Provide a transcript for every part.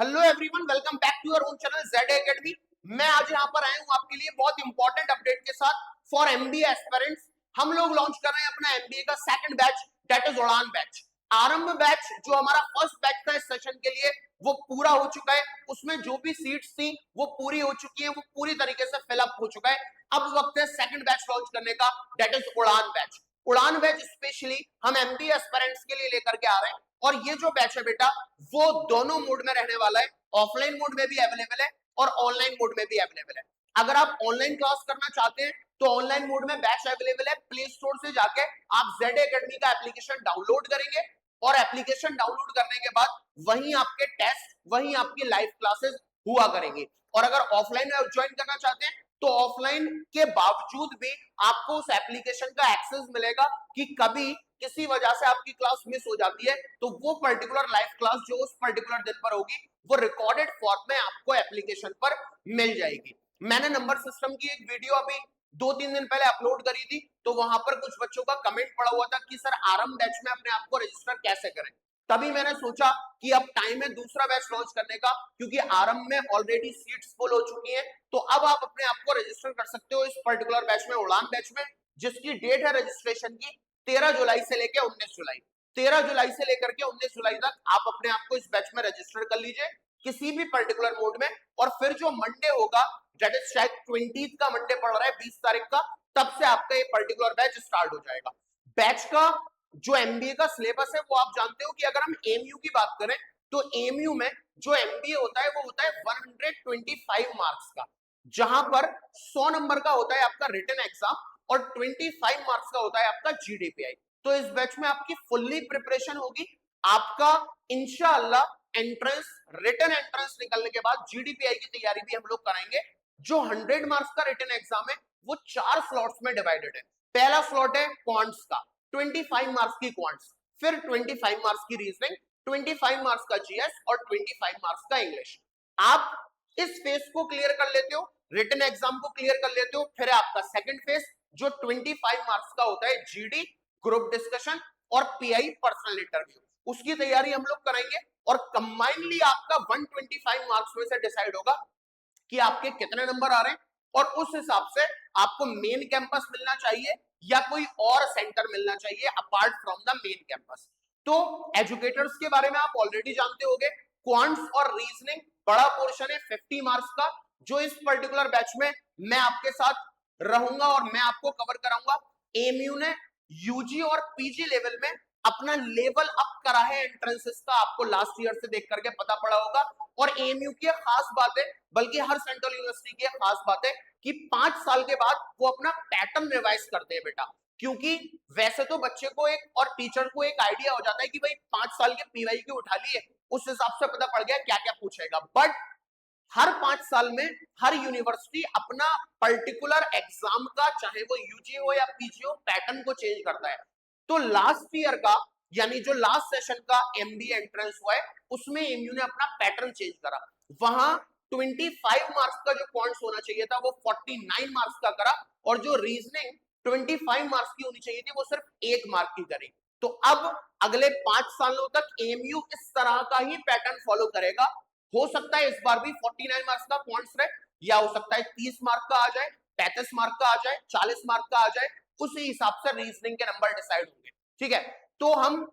Hello everyone, welcome back to your own channel Z academy. मैं आज यहाँ पर आया हूँ आपके लिए बहुत इंपॉर्टेंट अपडेट के साथ फॉर एमबीए एस्पिरेंट्स। हम लोग लॉन्च कर रहे हैं अपना एमबीए का सेकंड बैच, दैट इज उड़ान बैच। आरंभ बैच जो हमारा फर्स्ट बैच था इस सेशन के लिए वो पूरा हो चुका है। उसमें जो भी सीट्स थी वो पूरी हो चुकी है, वो पूरी तरीके से फिलअप हो चुका है। अब वक्त है सेकंड बैच लॉन्च करने का, दैट इज उड़ान बैच। उड़ान बैच स्पेशली हम एमबीए एस्पिरेंट्स के लिए लेकर के आ रहे हैं और ये जो बैच है बेटा वो दोनों मोड में रहने वाला है। ऑफलाइन मोड में भी अवेलेबल है और ऑनलाइन मोड में भी अवेलेबल है। अगर आप ऑनलाइन क्लास करना चाहते हैं तो ऑनलाइन मोड में बैच अवेलेबल है। प्ले स्टोर से जाके आप जेड एकेडमी का एप्लीकेशन डाउनलोड करेंगे और एप्लीकेशन डाउनलोड करने के बाद वहीं आपके टेस्ट, वहीं आपकी लाइव क्लासेस हुआ करेंगे। और अगर ऑफलाइन ज्वाइन करना चाहते हैं तो ऑफलाइन के बावजूद भी आपको उस एप्लीकेशन का एक्सेस मिलेगा कि कभी किसी वजह से आपकी क्लास मिस हो जाती है तो वो पर्टिकुलर लाइव क्लास जो उस पर्टिकुलर दिन पर होगी वो रिकॉर्डेड फॉर्म में आपको एप्लीकेशन पर मिल जाएगी। मैंने नंबर सिस्टम की एक वीडियो अभी 2-3 दिन पहले अपलोड करी थी, तो वहां पर कुछ बच्चों का कमेंट पड़ा हुआ था कि सर आरंभ बैच में अपने आप को रजिस्टर कैसे करें। तभी मैंने सोचा कि अब टाइम है दूसरा बैच लॉन्च करने का, क्योंकि आरंभ में ऑलरेडी सीट्स फुल हो चुकी हैं। तो अब आप अपने आप को रजिस्टर कर सकते हो इस पर्टिकुलर बैच में, उड़ान बैच में, जिसकी डेट है रजिस्ट्रेशन की 13 जुलाई से लेकर 19 जुलाई। 13 जुलाई से लेकर के 19 जुलाई तक आप अपने आप को इस बैच में रजिस्टर कर लीजिए किसी भी पर्टिकुलर मोड में। और फिर जो मंडे होगा, दैट इज शायद 20 का मंडे पड़ रहा है, 20 तारीख का, तब से आपका ये पर्टिकुलर बैच स्टार्ट हो जाएगा। बैच का जो एमबीए का सिलेबस है वो आप जानते हो कि अगर हम एमयू की बात करें तो एमयू में जो एमबीए होता है वो होता है 125 मार्क्स का, जहां पर 100 नंबर का होता है आपका रिटन एग्जाम और 25 मार्क्स का होता है आपका जीडीपीआई। तो इस बैच में आपकी फुल्ली प्रिपरेशन होगी। आपका इंशाअल्लाह एंट्रेंस, रिटन एंट्रेंस निकलने के बाद जीडीपीआई की तैयारी भी हम लोग कराएंगे। जो 100 मार्क्स का रिटन एग्जाम है वो 4 स्लॉट्स में डिवाइडेड है। पहला स्लॉट है क्वांट्स का, 25 मार्क्स की क्वांट्स, फिर 25 मार्क्स की रीजनिंग, 25 मार्क्स का जीएस और 25 मार्क्स का इंग्लिश। आप इस फेज को क्लियर कर लेते हो, रिटन एग्जाम को क्लियर कर लेते हो, फिर आपका सेकंड फेज जो 25 मार्क्स का होता है जीडी, ग्रुप डिस्कशन और पीआई पर्सनल इंटरव्यू, उसकी तैयारी हम लोग कराएंगे। और कंबाइनली आपका 125 मार्क्स में से डिसाइड होगा कि आपके कितने नंबर आ रहे हैं और उस हिसाब से आपको मेन कैंपस मिलना चाहिए या कोई और सेंटर मिलना चाहिए apart from the main campus. तो एजुकेटर्स के बारे में आप ऑलरेडी जानते होंगे। क्वांट्स और रीजनिंग बड़ा पोर्शन है 50 मार्क्स का, जो इस पर्टिकुलर बैच में मैं आपके साथ रहूंगा और मैं आपको कवर कराऊंगा। एमयू ने यूजी और पीजी लेवल में अपना लेवल अप करा है एंट्रेंसेस का, आपको लास्ट ईयर से देख करके पता पड़ा होगा। और एमयू की खास बात है, बल्कि हर सेंट्रल यूनिवर्सिटी की खास बात है कि 5 साल के बाद वो अपना पैटर्न रिवाइज करते हैं बेटा। क्योंकि वैसे तो बच्चे को एक और टीचर को एक आइडिया हो जाता है कि भाई 5 साल के पीवाई की उठा लिए, उस हिसाब से पता पड़ गया क्या क्या पूछेगा। बट हर 5 साल में हर यूनिवर्सिटी अपना पर्टिकुलर एग्जाम का, चाहे वो यूजी हो या पीजी हो, पैटर्न को चेंज करता है। तो लास्ट ईयर का, यानी जो लास्ट सेशन का एमबीए एंट्रेंस हुआ है उसमें एमयू ने अपना पैटर्न चेंज करा। वहां 25 मार्क्स का जो पॉइंट्स होना चाहिए था वो 49 मार्क्स का करा, और जो रीजनिंग 25 मार्क्स की होनी चाहिए थी वो सिर्फ 1 मार्क की करी। तो अब अगले 5 सालों तक एमयू इस तरह का ही पैटर्न फॉलो करेगा। हो सकता है इस बार भी 49 मार्क्स का पॉइंट्स रहे, या हो सकता है 30 मार्क का आ जाए, 35 मार्क का आ जाए, 40 मार्क का आ जाए, उसी हिसाब से रीजनिंग के नंबर डिसाइड होंगे। ठीक है, तो हम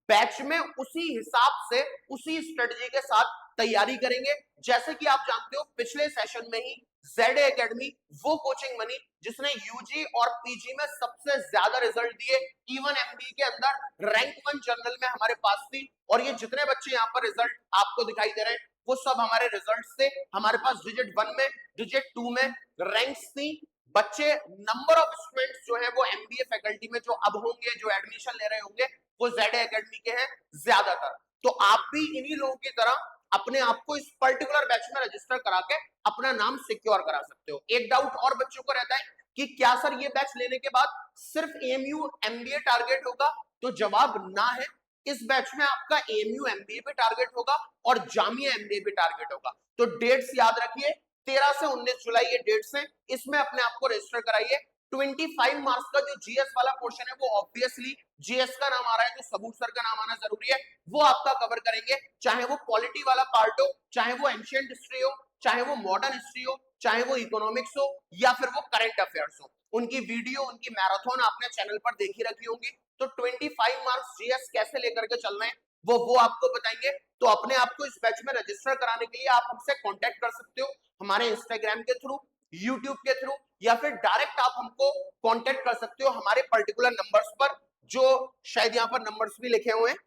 बैच में उसी हिसाब से, उसी स्ट्रेटजी के साथ तैयारी करेंगे। जैसे कि आप जानते हो पिछले सेशन में ही जेड एकेडमी वो कोचिंग बनी जिसने यूजी और पीजी में सबसे ज्यादा रिजल्ट दिए। इवन एमबीए के अंदर रैंक 1 जर्नल में हमारे पास थी, और ये जितने बच्चे यहाँ पर रिजल्ट आपको दिखाई दे रहे हैं वो सब हमारे रिजल्ट्स थे। हमारे पास डिजिट 1 में, डिजिट 2 में रैंक्स थी। बच्चे, नंबर ऑफ स्टूडेंट्स जो है वो एमबीए फैकल्टी में जो अब होंगे, जो एडमिशन ले रहे होंगे, वो जेड एकेडमी के हैं ज्यादातर। तो आप भी इन्हीं लोगों की तरह अपने आप को इस पर्टिकुलर बैच में रजिस्टर करा के अपना नाम सिक्योर करा सकते हो। एक डाउट और बच्चों को रहता है कि क्या सर ये बैच लेने के बाद सिर्फ एमयू एमबीए टारगेट होगा? तो जवाब ना है। इस बैच में आपका एमयू एमबीए भी टारगेट होगा और जामिया एमबीए भी टारगेट होगा। तो डेट्स याद रखिए, 13 से 19 जुलाई ये डेट्स हैं, इसमें अपने आप को रजिस्टर कराइए। 25 मार्क्स का जो जीएस वाला पोर्शन है वो ऑब्वियसली जीएस का नाम आ रहा है तो सबूत सर का नाम आना जरूरी है, वो आपका कवर करेंगे, चाहे वो पॉलिटी वाला पार्ट हो, चाहे वो एंशिएंट हिस्ट्री हो, चाहे वो मॉडर्न हिस्ट्री हो, चाहे वो इकोनॉमिक्स हो या फिर वो करंट अफेयर्स हो। उनकी वीडियो, उनकी मैराथन आपने चैनल पर देखी रखी होंगी। तो 25 मार्क्स जीएस कैसे लेकर के चलना है वो आपको बताएंगे। तो अपने आप को इस बैच में रजिस्टर कराने के लिए आप हमसे कांटेक्ट कर सकते हो, हमारे इंस्टाग्राम के थ्रू, यूट्यूब के थ्रू, या फिर डायरेक्ट आप हमको कांटेक्ट कर सकते हो हमारे पर्टिकुलर नंबर्स पर, जो शायद यहाँ पर नंबर्स भी लिखे हुए हैं।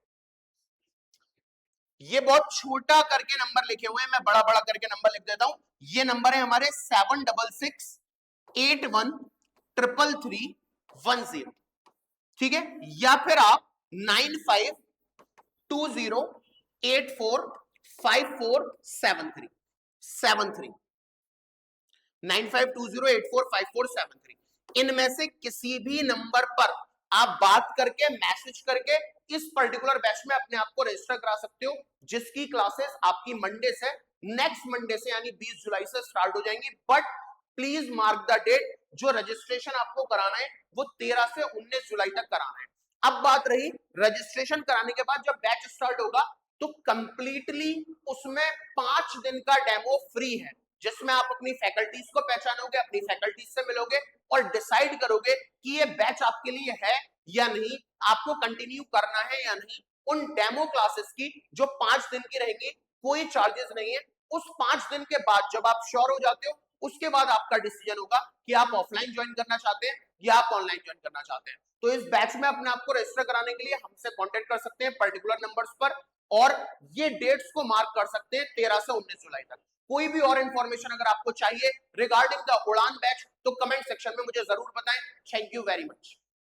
ये बहुत छोटा करके नंबर लिखे हुए हैं, मैं बड़ा बड़ा करके नंबर लिख देता हूं। ये नंबर है हमारे 7661133310, ठीक है, या फिर आप 9520845473 9520845473 इनमें से किसी भी नंबर पर आप बात करके, मैसेज करके इस पर्टिकुलर बैच में अपने आप को रजिस्टर करा सकते हो, जिसकी क्लासेस आपकी मंडे से, नेक्स्ट मंडे से यानी 20 जुलाई से स्टार्ट हो जाएंगी। But please mark the date, जो रजिस्ट्रेशन आपको कराना है वो 13 से 19 जुलाई तक कराना है। अब बात रही रजिस्ट्रेशन कराने के बाद जब बैच स्टार्ट होगा तो कंप्लीटली उसमें 5 दिन का डेमो फ्री है, जिसमें आप अपनी फैकल्टीज को पहचानोगे, अपनी फैकल्टीज से मिलोगे और डिसाइड करोगे कि ये बैच आपके लिए है या नहीं, आपको कंटिन्यू करना है या नहीं। उन डेमो क्लासेस की जो 5 दिन की रहेंगी, कोई चार्जेस नहीं है। उस 5 दिन के बाद जब आप श्योर हो जाते हो, उसके बाद आपका डिसीजन होगा कि आप ऑफलाइन ज्वाइन करना चाहते हैं या आप ऑनलाइन ज्वाइन करना चाहते हैं। तो इस बैच में अपने आप को रजिस्टर कराने के लिए हमसे कांटेक्ट कर सकते हैं पर्टिकुलर नंबर्स पर, और ये डेट्स को मार्क कर सकते हैं 13 से 19 जुलाई तक। कोई भी और इंफॉर्मेशन अगर आपको चाहिए रिगार्डिंग द उड़ान बैच तो कमेंट सेक्शन में मुझे जरूर बताएं। Thank you very much.